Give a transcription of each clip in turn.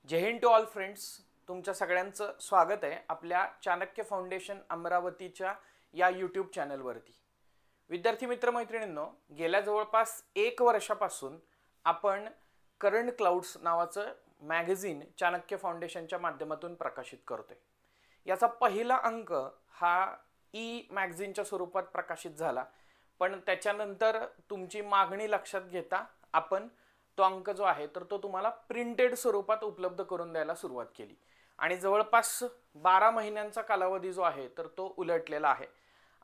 Jai Hind to all friends. तुमच्या सगळ्यांचं स्वागत आहे आपल्या चाणक्य फाउंडेशन अमरावतीच्या या यूट्यूब चॅनलवरती. विद्यार्थी मित्र मैत्रिणींनो, गेल्या जवळपास 1 वर्षापासून आपण करंट क्लाउड्स नावाचं मॅगझिन चाणक्य फाउंडेशनच्या माध्यमातून प्रकाशित करतोय. याचा पहिला अंक हा ई मॅगझिनच्या स्वरूपात प्रकाशित झाला, पण त्याच्यानंतर तुमची मागणी लक्षात घेता आपण तो अंक जो आहे तर तो तुम्हाला प्रिंटेड स्वरूपात उपलब्ध करून द्यायला सुरुवात केली आणि जवळपास 12 महिन्यांचा कालावधी जो आहे तर तो उलटलेला आहे.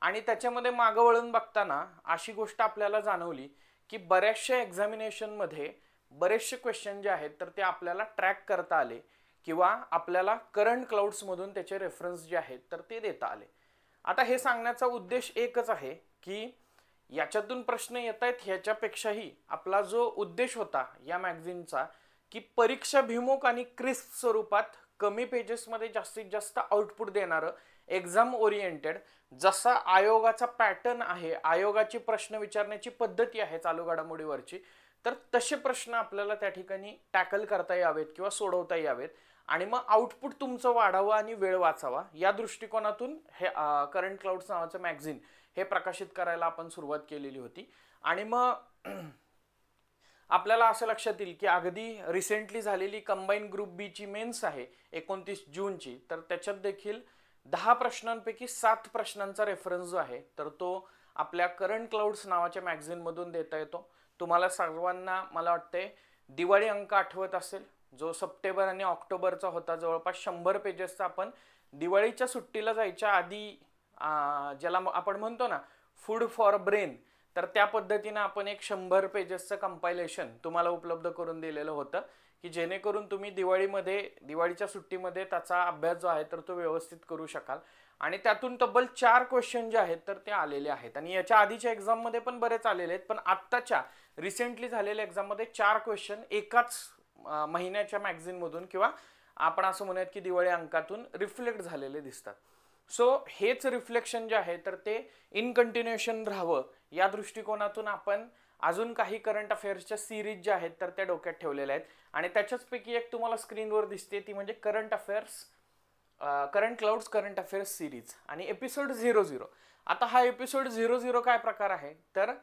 आणि त्याच्यामध्ये मागं वळून बघताना अशी गोष्ट आपल्याला जाणवली की बऱ्याचशा एक्झामिनेशनमध्ये बरेचसे क्वेश्चन जे आहेत तर ते आपल्याला ट्रॅक करता आले किंवा आपल्याला करंट क्लाउड्समधून त्याचे रेफरन्स जे आहेत तर ते देता आले. आता हे सांगण्याचा उद्देश एकच आहे की याच्यातून प्रश्न येत आहेत ह्याच्यापेक्षाही आपला जो उद्देश होता या मॅगझिनचा की परीक्षाभिमुख आणि क्रिस्प स्वरूपात कमी पेजेसमध्ये जास्तीत जास्त आउटपुट देणारं एक्झाम ओरिएंटेड, जसा आयोगाचा पॅटर्न आहे, आयोगाची प्रश्न विचारण्याची पद्धती आहे चालू घडामोडीवरची, तर तसे प्रश्न आपल्याला त्या ठिकाणी टॅकल करता यावेत किंवा सोडवता यावेत आणि मग आउटपुट तुमचं वाढावं आणि वेळ वाचावा या दृष्टिकोनातून हे करंट क्लाउड्स नावाचं मॅगझिन हे प्रकाशित करायला आपण सुरुवात केलेली होती. आणि मग आपल्याला असं लक्षात येईल की अगदी रिसेंटली झालेली कंबाईन ग्रुप बी ची मेन्स आहे 29 जूनची, तर त्याच्यात देखील 10 प्रश्नांपैकी 7 प्रश्नांचा रेफरन्स जो आहे तर तो आपल्या करंट क्लाउड्स नावाच्या मॅगझिन मधून देता येतो. तुम्हाला सर्वांना मला वाटते दिवाळी अंक आठवत असेल, जो सप्टेंबर आणि ऑक्टोबरचा होता. जवळपास 100 पेजेसचा आपण दिवाळीच्या सुट्टीला जायच्या आधी ज्याला आपण म्हणतो ना फूड फॉर ब्रेन, तर त्या पद्धतीने आपण एक 100 पेजेसचं कंपायलेशन तुम्हाला उपलब्ध करून दिलेलं होतं की जेणेकरून तुम्ही दिवाळीच्या सुट्टीमध्ये त्याचा अभ्यास जो आहे तर तो व्यवस्थित करू शकाल. आणि त्यातून तब्बल 4 क्वेश्चन जे आहेत तर ते आलेले आहेत आणि याच्या आधीच्या एक्झाममध्ये पण बरेच आलेले आहेत, पण आत्ताच्या रिसेंटली झालेल्या एक्झाममध्ये 4 क्वेश्चन एकाच महिन्याच्या मॅगझिनमधून किंवा आपण असं म्हणूयात की दिवाळी अंकातून रिफ्लेक्ट झालेले दिसतात. सो हेच रिफ्लेक्शन जे आहे तर ते इन कंटिन्युएशन राहावं या दृष्टिकोनातून आपण अजून काही करंट अफेअर्सच्या सिरीज ज्या आहेत तर त्या डोक्यात ठेवलेल्या आहेत आणि त्याच्याचपैकी एक तुम्हाला स्क्रीनवर दिसते ती म्हणजे current clouds current affairs series आणि एपिसोड 00. आता हा एपिसोड 00 काय प्रकार आहे तर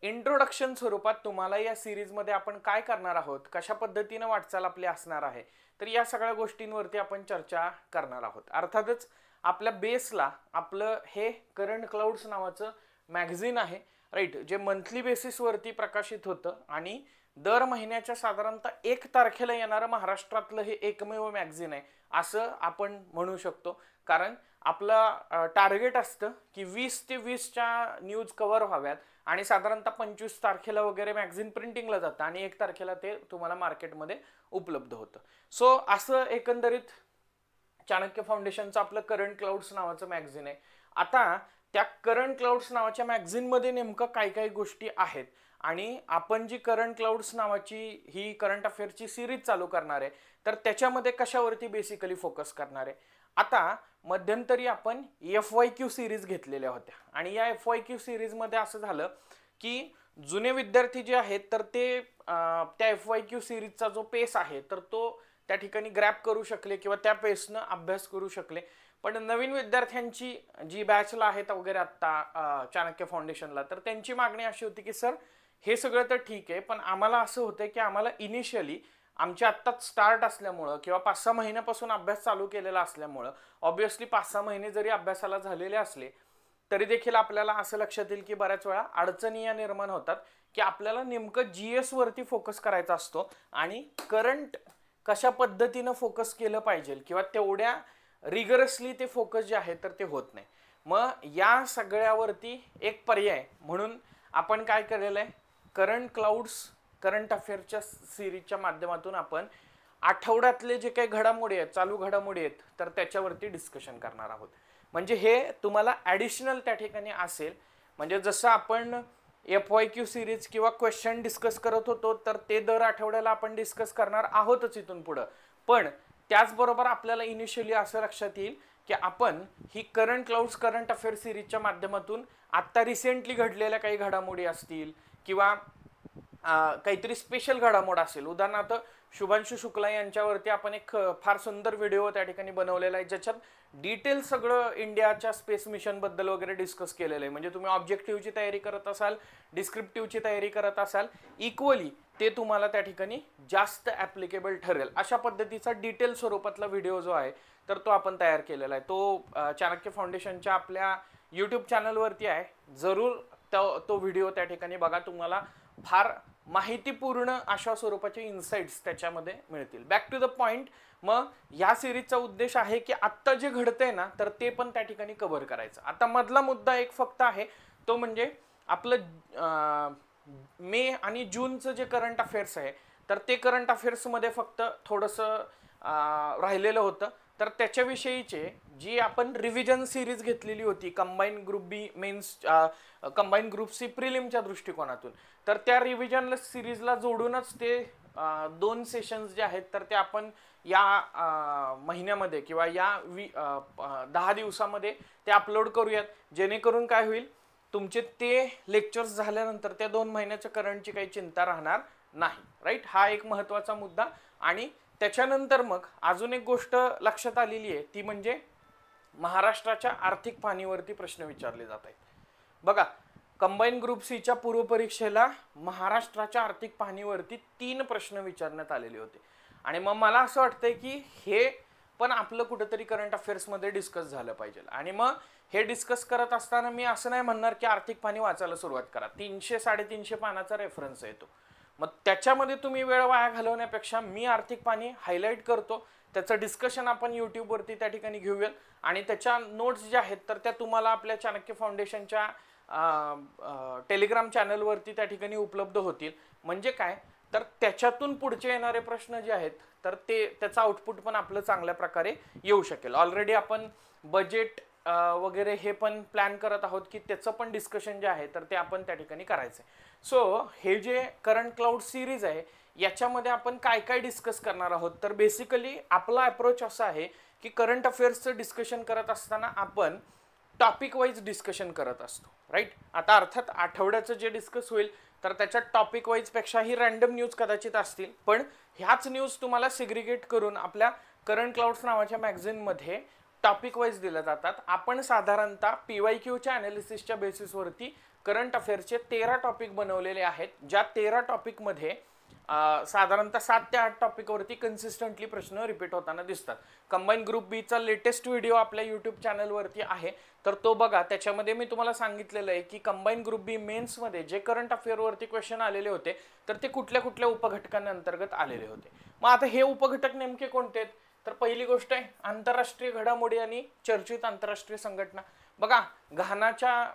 इंट्रोडक्शन स्वरूपात तुम्हाला या सिरीजमध्ये आपण काय करणार आहोत, कशा पद्धतीने वाटचाल आपली असणार आहे, तर या सगळ्या गोष्टींवरती आपण चर्चा करणार आहोत. अर्थातच आपल्या बेसला आपलं हे करंट क्लाउड्स नावाचं मॅगझिन आहे, राईट, जे मंथली बेसिसवरती प्रकाशित होतं आणि दर महिन्याच्या साधारणतः 1 तारखेला येणारं महाराष्ट्रातलं हे एकमेव मॅगझिन आहे असं आपण म्हणू शकतो. कारण आपलं टार्गेट असतं की 20 ते 20च्या न्यूज कव्हर व्हाव्यात आणि साधारणतः 25 तारखेला वगैरे मॅगझिन प्रिंटिंगला जातं आणि 1 तारखेला ते तुम्हाला मार्केटमध्ये उपलब्ध होतं. सो असं एकंदरीत चाणक्य फाउंडेशनचं आपलं करंट क्लाउड्स नावाचं मॅगझिन आहे. आता त्या करंट क्लाउड्स नावाच्या मॅगझिनमध्ये नेमकं काय काय गोष्टी आहेत आणि आपण जी करंट क्लाउड्स नावाची ही करंट अफेअर्सची सिरीज चालू करणार आहे तर त्याच्यामध्ये कशावरती बेसिकली फोकस करणार आहे. आता मध्यंतरी आपण FYQ सिरीज घेतलेल्या होत्या आणि या FYQ सिरीजमध्ये असं झालं की जुने विद्यार्थी जे आहेत तर ते त्या FYQ सिरीजचा जो पेस आहे तर तो त्या ठिकाणी ग्रॅप करू शकले किंवा त्या पेसनं अभ्यास करू शकले. पण नवीन विद्यार्थ्यांची जी बॅचला आहेत वगैरे आत्ता चाणक्य फाउंडेशनला, तर त्यांची मागणी अशी होती की सर हे सगळं तर ठीक आहे, पण आम्हाला असं होतं की आम्हाला इनिशियली आमच्या आत्ताच स्टार्ट असल्यामुळं किंवा 5-6 महिन्यापासून अभ्यास चालू केलेला असल्यामुळं ऑब्व्हियसली 5-6 महिने जरी अभ्यासाला झालेले असले तरी देखील आपल्याला असं लक्षात येईल की बऱ्याच वेळा अडचणी या निर्माण होतात की आपल्याला नेमकं GS वरती फोकस करायचा असतो आणि करंट कशा पद्धतीनं फोकस केलं पाहिजे किंवा तेवढ्या रिगरसली ते फोकस जे आहे तर ते होत नाही. मग या सगळ्यावरती एक पर्याय म्हणून आपण काय केलेलं आहे, करंट क्लाउड्स करंट अफेअर्सच्या सिरीजच्या माध्यमातून आपण आठवड्यातले जे काही घडामोडी आहेत, चालू घडामोडी आहेत, तर त्याच्यावरती डिस्कशन करणार आहोत. म्हणजे हे तुम्हाला ॲडिशनल त्या ठिकाणी असेल. म्हणजे जसं आपण FYQ सिरीज किंवा क्वेश्चन डिस्कस करत होतो तर ते दर आठवड्याला आपण डिस्कस करणार आहोतच इथून पुढं, पण त्याचबरोबर आपल्याला इनिशियली असं लक्षात येईल की आपण ही करंट क्लाउड्स करंट अफेअर्स सिरीजच्या माध्यमातून आत्ता रिसेंटली घडलेल्या काही घडामोडी असतील किंवा काहीतरी स्पेशल घडामोड असेल, उदाहरणार्थ शुभांशु शुक्ला यांच्यावरती आपण एक फार सुंदर व्हिडिओ त्या ठिकाणी बनवलेला आहे, ज्याच्यात डिटेल सगळं इंडियाच्या स्पेस मिशन बद्दल वगैरे डिस्कस केलेलं आहे. म्हणजे तुम्ही ऑब्जेक्टिव्हची तयारी करत असाल, डिस्क्रिप्टिव्हची तयारी करत असाल, इक्वली ते तुम्हाला त्या ठिकाणी जास्त ॲप्लिकेबल ठरेल अशा पद्धतीचा डिटेल स्वरूपातला व्हिडिओ जो आहे तर तो आपण तयार केलेला आहे. तो चाणक्य फाउंडेशनच्या आपल्या यूट्यूब चॅनलवरती आहे. जरूर तो व्हिडिओ त्या ठिकाणी बघा. तुम्हाला फार माहितीपूर्ण अशा स्वरूपाचे इन्साइट्स त्याच्यामध्ये मिळतील. Back to the point. मग या सिरीजचा उद्देश आहे की आत्ता जे घडतंय ना तर ते पण त्या ठिकाणी कव्हर करायचं. आता मधला मुद्दा एक फक्त आहे, तो म्हणजे आपलं मे आणि जूनचं जे करंट अफेअर्स आहे तर ते करंट अफेअर्समध्ये फक्त थोडंसं राहिलेलं होतं. तर त्याच्याविषयीचे जी आपण रिव्हिजन सिरीज घेतलेली होती कंबाईन ग्रुप बी मेन्स, कंबाईन ग्रुप सी प्रिलिमच्या दृष्टिकोनातून, तर त्या रिव्हिजन सिरीजला जोडूनच ते 2 सेशन्स जे आहेत तर ते आपण या महिन्यामध्ये किंवा या 10 दिवसामध्ये ते अपलोड करूयात, जेणेकरून काय होईल, तुमचे ते लेक्चर्स झाल्यानंतर त्या 2 महिन्याच्या करंटची काही चिंता राहणार नाही. राईट, हा एक महत्त्वाचा मुद्दा. आणि त्याच्यानंतर मग अजून एक गोष्ट लक्षात आलेली आहे, ती म्हणजे महाराष्ट्राच्या आर्थिक पाहणीवरती प्रश्न विचारले जात आहेत. बघा, कंबाईन ग्रुप सीच्या पूर्वपरीक्षेला महाराष्ट्राच्या आर्थिक पाहणीवरती 3 प्रश्न विचारण्यात आलेले होते. आणि मग मला असं वाटतंय की हे पण आपलं कुठेतरी करंट अफेअर्समध्ये डिस्कस झालं पाहिजे. आणि मग हे डिस्कस करत असताना मी असं नाही म्हणणार की आर्थिक पाहणी वाचायला सुरुवात करा. 300-350 पानाचा रेफरन्स येतो. मग त्याच्यामध्ये तुम्ही वेळ वाया घालवण्यापेक्षा मी आर्थिक पाहणी हायलाईट करतो, त्याचं डिस्कशन आपण यूट्यूबवरती त्या ठिकाणी घेऊयात. आणि त्याच्या नोट्स ज्या आहेत तर त्या तुम्हाला आपल्या चाणक्य फाउंडेशनच्या टेलिग्राम चॅनलवरती त्या ठिकाणी उपलब्ध होतील. म्हणजे काय, तर त्याच्यातून पुढचे येणारे प्रश्न जे आहेत तर त्याचा आउटपुट पण आपलं चांगल्या प्रकारे येऊ शकेल. ऑलरेडी आपण बजेट वगैरे हे पण प्लॅन करत आहोत की त्याचं पण डिस्कशन जे आहे तर ते आपण त्या ठिकाणी करायचं आहे. सो हे जे करंट क्लाउड सिरीज आहे याच्यामध्ये आपण काय काय डिस्कस करणार आहोत, तर बेसिकली आपला अप्रोच असा आहे की करंट अफेअर्सचं डिस्कशन करत असताना आपण टॉपिक वाईज डिस्कशन करत असतो. राईट, आता अर्थात आठवड्याचं जे डिस्कस होईल तर त्याच्यात टॉपिक वाईज पेक्षाही रँडम न्यूज कदाचित असतील, पण ह्याच न्यूज तुम्हाला सिग्रिगेट करून आपल्या करंट क्लाउड्स नावाच्या मॅगझिनमध्ये टॉपिक वाईज दिल्या जातात. आपण साधारणतः PYQच्या अनालिसिसच्या बेसिसवरती करंट अफेअर्सचे 13 टॉपिक बनवलेले आहेत, ज्या 13 टॉपिकमध्ये साधारणतः 7 ते 8 टॉपिकवरती कन्सिस्टंटली प्रश्न रिपीट होताना दिसतात. कंबाईन ग्रुप बीचा लेटेस्ट व्हिडिओ आपल्या यूट्यूब चॅनलवरती आहे, तर तो बघा. त्याच्यामध्ये मी तुम्हाला सांगितलेलं आहे की कंबाईन ग्रुप बी मेन्समध्ये जे करंट अफेअरवरती क्वेश्चन आलेले होते तर ते कुठल्या कुठल्या उपघटकांअंतर्गत आलेले होते. मग आता हे उपघटक नेमके कोणते आहेत, तर पहिली गोष्ट आहे आंतरराष्ट्रीय घडामोडी आणि चर्चित आंतरराष्ट्रीय संघटना. बघा, घानाच्या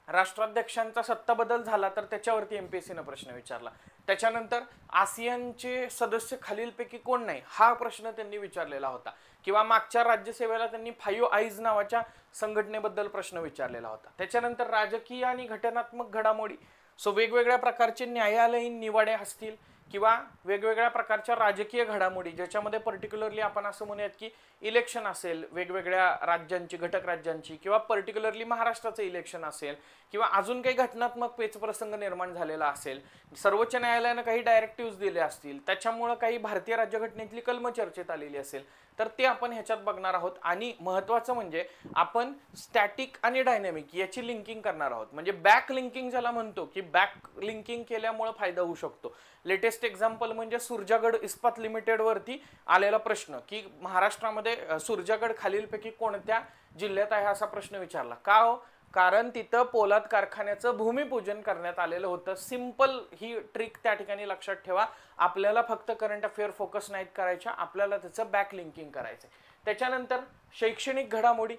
राष्ट्राध्यक्षांचा सत्ता बदल झाला तर त्याच्यावरती MPSCनं प्रश्न विचारला. त्याच्यानंतर आसियानचे सदस्य खालीलपैकी कोण नाही, हा प्रश्न त्यांनी विचारलेला होता. किंवा मागच्या राज्यसेवेला त्यांनी 5 आईज नावाच्या संघटनेबद्दल प्रश्न विचारलेला होता. त्याच्यानंतर राजकीय आणि घटनात्मक घडामोडी, सो वेगवेगळ्या प्रकारचे न्यायालयीन निवाडे असतील किंवा वेगवेगळ्या प्रकारच्या राजकीय घडामोडी, ज्याच्यामध्ये पर्टिक्युलरली आपण असं म्हणूयात की इलेक्शन असेल वेगवेगळ्या राज्यांची, घटक राज्यांची, किंवा पर्टिक्युलरली महाराष्ट्राचं इलेक्शन असेल, किंवा अजून काही घटनात्मक पेचप्रसंग निर्माण झालेला असेल, सर्वोच्च न्यायालयानं काही डायरेक्टिव्ह दिले असतील, त्याच्यामुळे काही भारतीय राज्यघटनेतली कलम चर्चेत आलेली असेल, तर ते आपण ह्याच्यात बघणार आहोत. आणि महत्त्वाचं म्हणजे आपण स्टॅटिक आणि डायनॅमिक याची लिंकिंग करणार आहोत. म्हणजे बॅक लिंकिंग ज्याला म्हणतो की बॅक लिंकिंग केल्यामुळे फायदा होऊ शकतो. लेटेस्ट एक्झाम्पल म्हणजे सुरजागड इस्पात लिमिटेडवरती आलेला प्रश्न की महाराष्ट्रामध्ये सुरजागड खालीलपैकी कोणत्या जिल्ह्यात आहे असा प्रश्न विचारला. का हो, कारण तिथं पोलाद कारखान्याचं भूमिपूजन करण्यात आलेलं होतं. सिंपल ही ट्रिक त्या ठिकाणी लक्षात ठेवा. आपल्याला फक्त करंट अफेअर फोकस नाहीत करायच्या, आपल्याला त्याचं बॅक लिंकिंग करायचं. त्याच्यानंतर शैक्षणिक घडामोडी.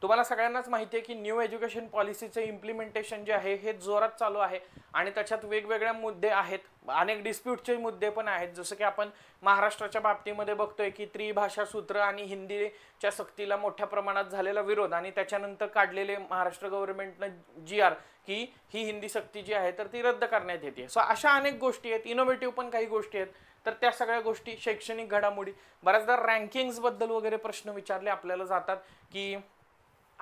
तुम्हाला सगळ्यांनाच माहिती आहे की न्यू एज्युकेशन पॉलिसीचं इम्प्लिमेंटेशन जे आहे हे जोरात चालू आहे आणि त्याच्यात वेगवेगळे मुद्दे आहेत, अनेक डिस्प्यूटचे मुद्दे पण आहेत. जसं की आपण महाराष्ट्राच्या बाबतीमध्ये बघतोय की त्रिभाषा सूत्र आणि हिंदीच्या सक्तीला मोठ्या प्रमाणात झालेला विरोध आणि त्याच्यानंतर काढलेले महाराष्ट्र गव्हर्नमेंटनं GR की ही हिंदी सक्ती जी आहे तर ती रद्द करण्यात येते. सो अशा अनेक गोष्टी आहेत, इनोव्हेटिव्ह पण काही गोष्टी आहेत. तर त्या सगळ्या गोष्टी, शैक्षणिक घडामोडी, बऱ्याचदा रँकिंग्स बद्दल वगैरे प्रश्न विचारले आपल्याला जातात की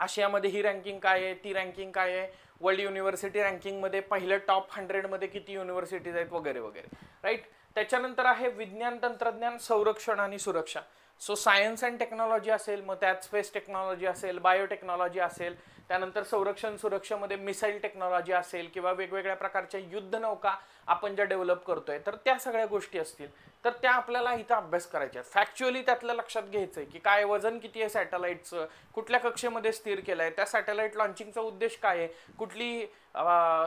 आशियामध्ये ही रँकिंग काय आहे, ती रँकिंग काय आहे, वर्ल्ड युनिव्हर्सिटी रँकिंगमध्ये पहिल्या टॉप 100 मध्ये किती युनिव्हर्सिटीज आहेत वगैरे वगैरे, राईट. त्याच्यानंतर आहे विज्ञान तंत्रज्ञान संरक्षण आणि सुरक्षा. सो सायन्स अँड टेक्नॉलॉजी असेल, मग त्यात स्पेस टेक्नॉलॉजी असेल, बायोटेक्नॉलॉजी असेल, त्यानंतर संरक्षण सुरक्षेमध्ये मिसाईल टेक्नॉलॉजी असेल किंवा वेगवेगळ्या प्रकारच्या युद्ध नौका आपण ज्या डेव्हलप करतोय, तर त्या सगळ्या गोष्टी असतील तर त्या आपल्याला इथं अभ्यास करायच्या आहेत. फॅक्च्युअली त्यातलं लक्षात घ्यायचं आहे की काय वजन किती आहे सॅटेलाइटचं, कुठल्या कक्षेमध्ये स्थिर केलं आहे, त्या सॅटेलाइट लॉन्चिंगचा उद्देश काय आहे, कुठली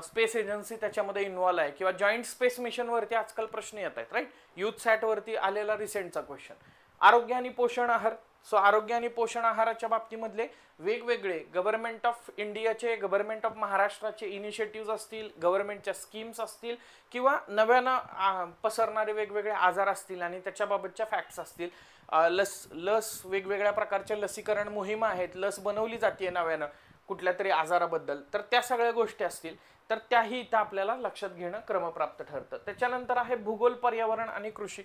स्पेस एजन्सी त्याच्यामध्ये इन्व्हॉल्व आहे, किंवा जॉईंट स्पेस मिशनवरती आजकाल प्रश्न येत आहेत, राईट. युथ सॅटवरती आलेला रिसेंटचा क्वेश्चन. आरोग्य आणि पोषण आहार. सो आरोग्य आणि पोषण आहाराच्या बाबतीमधले वेगवेगळे गव्हर्नमेंट ऑफ इंडियाचे, गव्हर्नमेंट ऑफ महाराष्ट्राचे इनिशिएटिव्ह असतील, गव्हर्नमेंटच्या स्कीम्स असतील, किंवा नव्यानं पसरणारे वेगवेगळे आजार असतील आणि त्याच्याबाबतच्या फॅक्ट्स असतील. लस वेगवेगळ्या प्रकारच्या लसीकरण मोहिमा आहेत, लस बनवली जाते नव्यानं कुठल्या तरी आजाराबद्दल, तर त्या सगळ्या गोष्टी असतील तर त्याही इथं आपल्याला लक्षात घेणं क्रमप्राप्त ठरतं. त्याच्यानंतर आहे भूगोल, पर्यावरण आणि कृषी.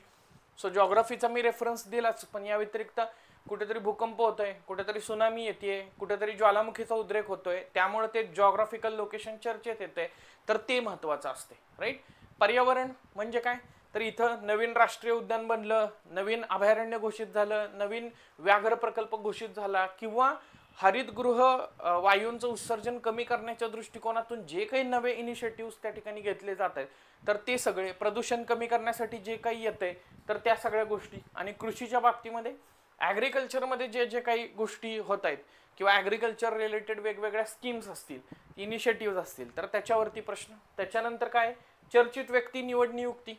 सो जॉग्राफीचा मी रेफरन्स दिलाच, पण या व्यतिरिक्त कुठेतरी भूकंप होतोय, कुठेतरी सुनामी येते, कुठेतरी ज्वालामुखीचा उद्रेक होतोय, त्यामुळे ते जॉग्राफिकल लोकेशन चर्चेत येते, तर ते महत्त्वाचं असते, राईट. पर्यावरण म्हणजे काय, तर इथं नवीन राष्ट्रीय उद्यान बनलं, नवीन अभयारण्य घोषित झालं, नवीन व्याघ्र प्रकल्प घोषित झाला, किंवा हरितगृह वायूंचं उत्सर्जन कमी करण्याच्या दृष्टिकोनातून जे काही नवे इनिशिएटिव्ह त्या ठिकाणी घेतले जात आहेत, तर ते सगळे प्रदूषण कमी करण्यासाठी जे काही येते तर त्या सगळ्या गोष्टी. आणि कृषीच्या बाबतीमध्ये ॲग्रिकल्चरमध्ये जे जे काही गोष्टी होत आहेत किंवा ॲग्रिकल्चर रिलेटेड वेगवेगळ्या स्कीम्स असतील, इनिशिएटिव्ह असतील, तर त्याच्यावरती प्रश्न. त्याच्यानंतर काय, चर्चित व्यक्ती, निवड, नियुक्ती.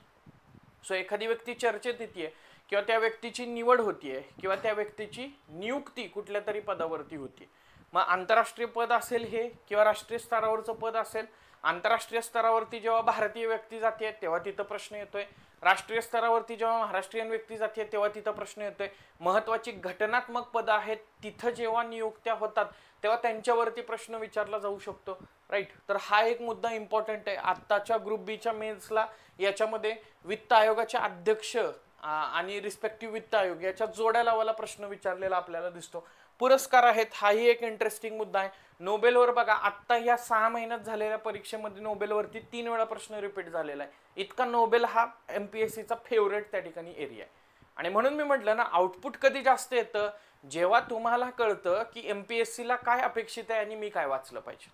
सो एखादी व्यक्ती चर्चेत येते किंवा त्या व्यक्तीची निवड होतीये किंवा त्या व्यक्तीची नियुक्ती कुठल्या तरी पदावरती होती. मग आंतरराष्ट्रीय पद असेल हे किंवा राष्ट्रीय स्तरावरचं पद असेल. आंतरराष्ट्रीय स्तरावरती जेव्हा भारतीय व्यक्ती जाते तेव्हा तिथं प्रश्न येतोय, राष्ट्रीय स्तरावरती जेव्हा महाराष्ट्रीयन व्यक्ती जाते तेव्हा तिथं प्रश्न येतोय. महत्त्वाची घटनात्मक पदं आहेत तिथं जेव्हा नियुक्त्या होतात तेव्हा त्यांच्यावरती प्रश्न विचारला जाऊ शकतो, राईट. तर हा एक मुद्दा इम्पॉर्टंट आहे आत्ताच्या ग्रुप बीच्या मेन्सला. याच्यामध्ये वित्त आयोगाचे अध्यक्ष आणि रिस्पेक्टिव्ह वित्त आयोग याच्या जोड्या लावायला प्रश्न विचारलेला आपल्याला दिसतो. पुरस्कार आहेत, हाही एक इंटरेस्टिंग मुद्दा आहे. नोबेलवर बघा, आत्ता या 6 महिन्यात झालेल्या परीक्षेमध्ये नोबेलवरती 3 वेळा प्रश्न रिपीट झालेला आहे. इतका नोबेल हा MPSCचा फेवरेट त्या ठिकाणी एरिया आहे. आणि म्हणून मी म्हटलं ना, आउटपुट कधी जास्त येतं, जेव्हा तुम्हाला कळतं की MPSCला काय अपेक्षित आहे आणि मी काय वाचलं पाहिजे.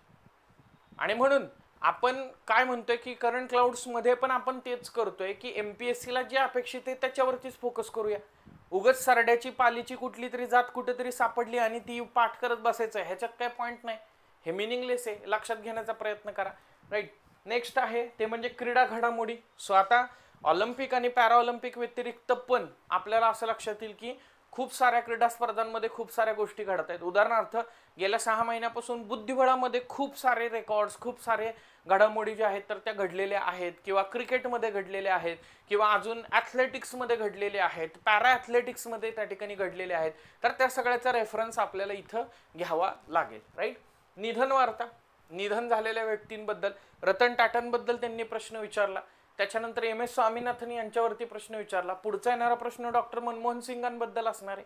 आणि म्हणून आपण काय म्हणतोय की करंट क्लाउड्स मध्ये पण आपण तेच करतोय की MPSCला जे अपेक्षित आहे त्याच्यावरतीच फोकस करूया. उगाच सरड्याची पालीची कुठली तरी जात कुठेतरी सापडली आणि ती पाठ करत बसायचं, ह्याच्यात काय पॉईंट नाही, हे मिनिंगलेस आहे. लक्षात घेण्याचा प्रयत्न करा, राईट. नेक्स्ट आहे ते म्हणजे क्रीडा घडामोडी. सो आता ऑलिम्पिक आणि पॅराऑलिम्पिक व्यतिरिक्त पण आपल्याला असं लक्षात येईल की खूप साऱ्या क्रीडा स्पर्धांमध्ये खूप साऱ्या गोष्टी घडत आहेत. उदाहरणार्थ गेल्या 6 महिन्यापासून बुद्धिबळामध्ये खूप सारे रेकॉर्ड्स, खूप सारे घडामोडी ज्या आहेत तर त्या घडलेल्या आहेत, किंवा क्रिकेटमध्ये घडलेल्या आहेत, किंवा अजून ॲथलेटिक्समध्ये घडलेले आहेत, पॅरा ॲथलेटिक्समध्ये त्या ठिकाणी घडलेले आहेत. तर त्या सगळ्याचा रेफरन्स आपल्याला इथं घ्यावा लागेल, राईट. निधन वार्ता, निधन झालेल्या व्यक्तींबद्दल, रतन टाटांबद्दल त्यांनी प्रश्न विचारला. त्याच्यानंतर MS स्वामीनाथन यांच्यावरती प्रश्न विचारला. पुढचा येणारा प्रश्न डॉक्टर मनमोहन सिंगांबद्दल असणार आहे.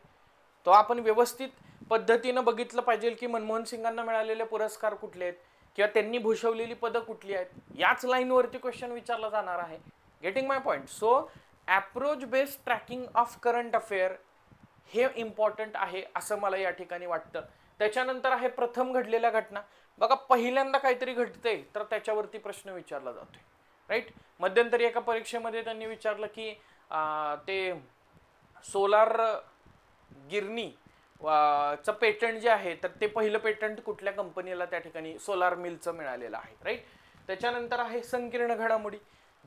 तो आपण व्यवस्थित पद्धतीनं बघितलं पाहिजे की मनमोहन सिंगांना मिळालेले पुरस्कार कुठले आहेत किंवा त्यांनी भूषवलेली पदं कुठली आहेत. याच लाईनवरती क्वेश्चन विचारला जाणार आहे. Getting my point. So approach based tracking of current affair हे इम्पॉर्टंट आहे असं मला या ठिकाणी वाटतं. त्याच्यानंतर आहे प्रथम घडलेल्या घटना. बघा, पहिल्यांदा काहीतरी घडतंय तर त्याच्यावरती प्रश्न विचारला जातोय, राईट. मध्यंतरी एका परीक्षेमध्ये त्यांनी विचारलं की ते सोलार गिरणी चं पेटंट जे आहे तर ते पहिलं पेटंट कुठल्या कंपनीला त्या ठिकाणी सोलार मिलचं मिळालेलं आहे, राईट. त्याच्यानंतर आहे संकीर्ण घडामोडी,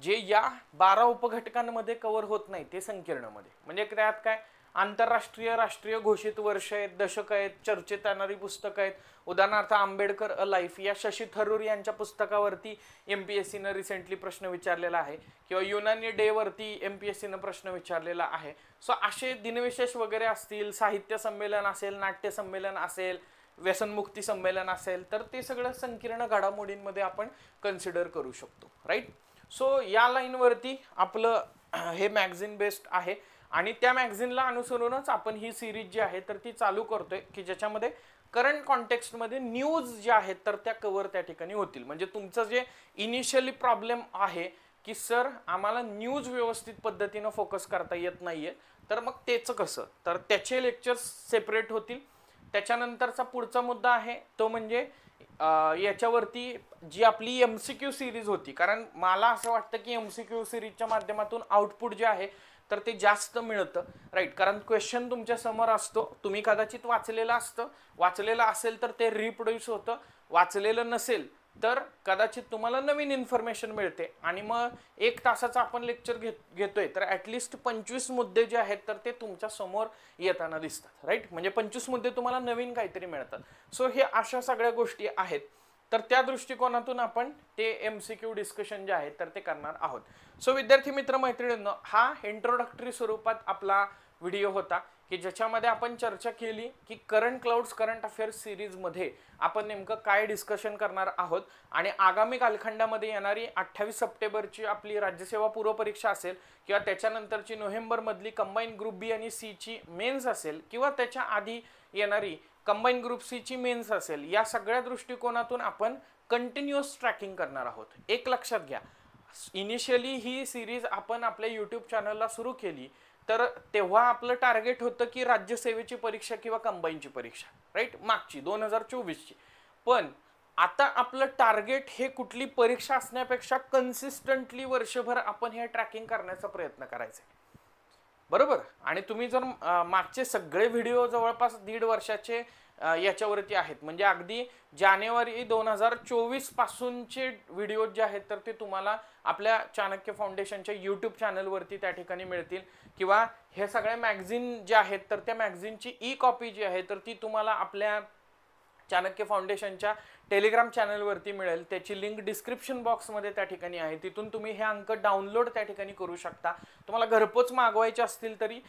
जे या 12 उपघटकांमध्ये कव्हर होत नाही ते संकीर्णमध्ये. म्हणजे त्यात काय, आंतरराष्ट्रीय, राष्ट्रीय घोषित वर्ष आहेत, दशक आहेत, चर्चेत येणारी पुस्तकं आहेत. उदाहरणार्थ आंबेडकर अ लाईफ या शशी थरूर यांच्या पुस्तकावरती MPSCनं रिसेंटली प्रश्न विचारलेला आहे, किंवा युनानी डे वरती MPSCनं प्रश्न विचारलेला आहे. सो असे दिनविशेष वगैरे असतील, साहित्य संमेलन असेल, नाट्य संमेलन असेल, व्यसनमुक्ती संमेलन असेल, तर ते सगळं संकीर्ण घडामोडींमध्ये आपण कन्सिडर करू शकतो, राईट. सो या लाईनवरती आपलं हे मॅगझिन बेस्ड आहे आणि त्या मॅगझिनला अनुसरूनच आपण ही सिरीज जी आहे तर ती चालू करतोय की ज्याच्यामध्ये करंट कॉन्टेक्स्टमध्ये न्यूज ज्या आहेत तर त्या कव्हर त्या ठिकाणी होतील. म्हणजे तुमचं जे इनिशियली प्रॉब्लेम आहे की सर आम्हाला न्यूज व्यवस्थित पद्धतीनं फोकस करता येत नाहीये, तर मग त्याचं कसं, तर त्याचे लेक्चर्स सेपरेट होतील. त्याच्यानंतरचा पुढचा मुद्दा आहे तो म्हणजे याच्यावरती जी आपली MCQ सिरीज होती, कारण मला असं वाटतं की MCQ सिरीजच्या माध्यमातून आउटपुट जे आहे तर ते जास्त मिळतं, राईट. कारण क्वेश्चन तुमच्या समोर असतो, तुम्ही कदाचित वाचलेलं असतं, वाचलेलं असेल तर ते रिप्रोड्यूस होतं, वाचलेलं नसेल तर कदाचित तुम्हाला नवीन इन्फॉर्मेशन मिळते. आणि मग 1 तासाचा आपण लेक्चर घेतोय तर ॲटलिस्ट 25 मुद्दे जे आहेत तर ते तुमच्या समोर येताना दिसतात, राईट. म्हणजे 25 मुद्दे तुम्हाला नवीन काहीतरी मिळतात. सो हे अशा सगळ्या गोष्टी आहेत. तर त्या दृष्टिकोनातून आपण ते MCQ डिस्कशन जे आहे तर ते करणार आहोत. सो विद्यार्थी मित्र मैत्रिणींनो, हा इंट्रोडक्टरी स्वरूपात आपला व्हिडिओ होता की ज्याच्यामध्ये आपण चर्चा केली की करंट क्लाउड्स करंट अफेअर्स सिरीजमध्ये आपण नेमकं काय डिस्कशन करणार आहोत. आणि आगामी कालखंडामध्ये येणारी 28 सप्टेंबरची आपली राज्यसेवा पूर्व परीक्षा असेल, किंवा त्याच्यानंतरची नोव्हेंबरमधली कंबाईन ग्रुप बी आणि सी ची मेन्स असेल, किंवा त्याच्या आधी येणारी कंबाईन ग्रुप सी ची मेन्स असेल, या सगळ्या दृष्टिकोनातून आपण कंटिन्युअस ट्रॅकिंग करणार आहोत. एक लक्षात घ्या, इनिशियली ही सिरीज आपण आपल्या यूट्यूब चॅनलला सुरू केली तर तेव्हा आपलं टार्गेट होतं की राज्यसेवेची परीक्षा किंवा कंबाईनची परीक्षा, राईट, मागची 2024ची. पण आता आपलं टार्गेट हे कुठली परीक्षा असण्यापेक्षा कन्सिस्टंटली वर्षभर आपण हे ट्रॅकिंग करण्याचा प्रयत्न करायचा आहे, बरोबर. आणि तुम्ही जर मागचे सगळे व्हिडिओ जवळपास 1.5 वर्षाचे याच्यावरती आहेत, म्हणजे अगदी जानेवारी 2024 पासूनचे व्हिडिओ जे आहेत तर ते तुम्हाला आपल्या चाणक्य फाउंडेशनच्या यूट्यूब चॅनलवरती त्या ठिकाणी मिळतील. किंवा हे सगळे मॅगझिन जे आहेत तर त्या मॅगझिनची कॉपी जी आहे तर ती तुम्हाला आपल्या चाणक्य फाउंडेशनच्या टेलिग्राम चॅनलवरती मिळेल. त्याची लिंक डिस्क्रिप्शन बॉक्समध्ये त्या ठिकाणी आहे. तिथून तुम्ही हे अंक डाउनलोड त्या ठिकाणी करू शकता. तुम्हाला घरपोच मागवायचे असतील तरी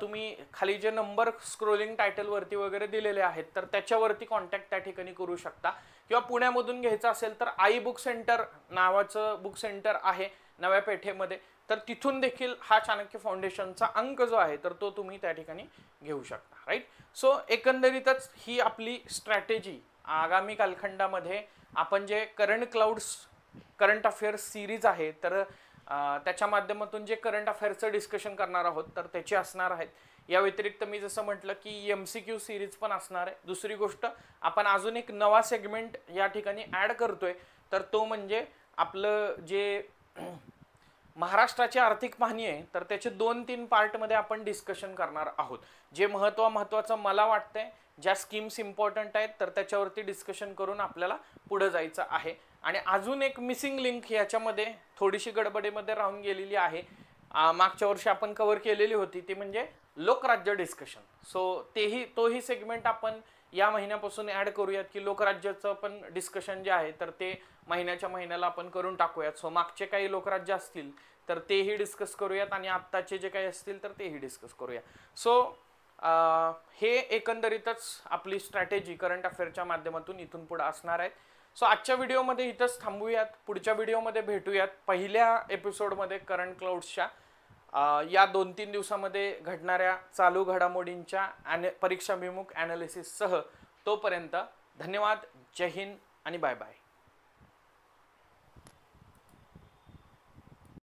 तुम्ही खाली जे नंबर स्क्रोलिंग टायटलवरती वगैरे दिलेले आहेत तर त्याच्यावरती कॉन्टॅक्ट त्या ठिकाणी करू शकता. किंवा पुण्यामधून घ्यायचं असेल तर आई बुक सेंटर नावाचं बुक सेंटर आहे नव्या पेठेमध्ये, तर तिथून देखील हा चाणक्य फाउंडेशनचा अंक जो आहे तर तो तुम्ही त्या ठिकाणी घेऊ शकता, राईट. सो एकंदरीतच ही आपली स्ट्रॅटेजी आगामी कालखंडामध्ये आपण जे करंट अफेअर्स सिरीज आहे तर त्याच्या माध्यमातून जे करंट अफेअर्सचं डिस्कशन करणार आहोत तर त्याचे असणार आहेत. या व्यतिरिक्त मी जसं म्हटलं की MCQ सिरीज पण असणार आहे. दुसरी गोष्ट, आपण अजून एक नवा सेगमेंट या ठिकाणी ॲड करतोय, तर तो म्हणजे आपलं जे महाराष्ट्राची आर्थिक पाहणी आहे तर त्याचे 2-3 पार्टमध्ये आपण डिस्कशन करणार आहोत. जे महत्त्वाचं मला वाटतंय, ज्या स्कीम्स इम्पॉर्टंट आहेत तर त्याच्यावरती डिस्कशन करून आपल्याला पुढे जायचं आहे. आणि अजून एक मिसिंग लिंक याच्यामध्ये थोडीशी गडबडीमध्ये राहून गेलेली आहे, मागच्या वर्षी आपण कव्हर केलेली होती, ती म्हणजे लोकराज्य डिस्कशन. सो तोही सेगमेंट आपण या महिन्यापासून ॲड करूयात की लोकराज्याचं पण डिस्कशन जे आहे तर ते महिन्याला आपण करून टाकूयात. सो मागचे काही लोकराज्य असतील तर तेही डिस्कस करूयात आणि आत्ताचे जे काही असतील तर तेही डिस्कस करूया. सो हे एकंदरीतच आपली स्ट्रॅटेजी करंट अफेअरच्या माध्यमातून इथून पुढे असणार आहे. सो आजच्या व्हिडिओमध्ये इथंच थांबूयात, पुढच्या व्हिडिओमध्ये भेटूयात. पहिल्या एपिसोडमध्ये करंट क्लाउड्सच्या या 2-3 दिवसामध्ये घडणाऱ्या चालू घडामोडींच्या परीक्षाभिमुख ॲनालिसिससह. तोपर्यंत धन्यवाद, जय हिंद आणि बाय बाय.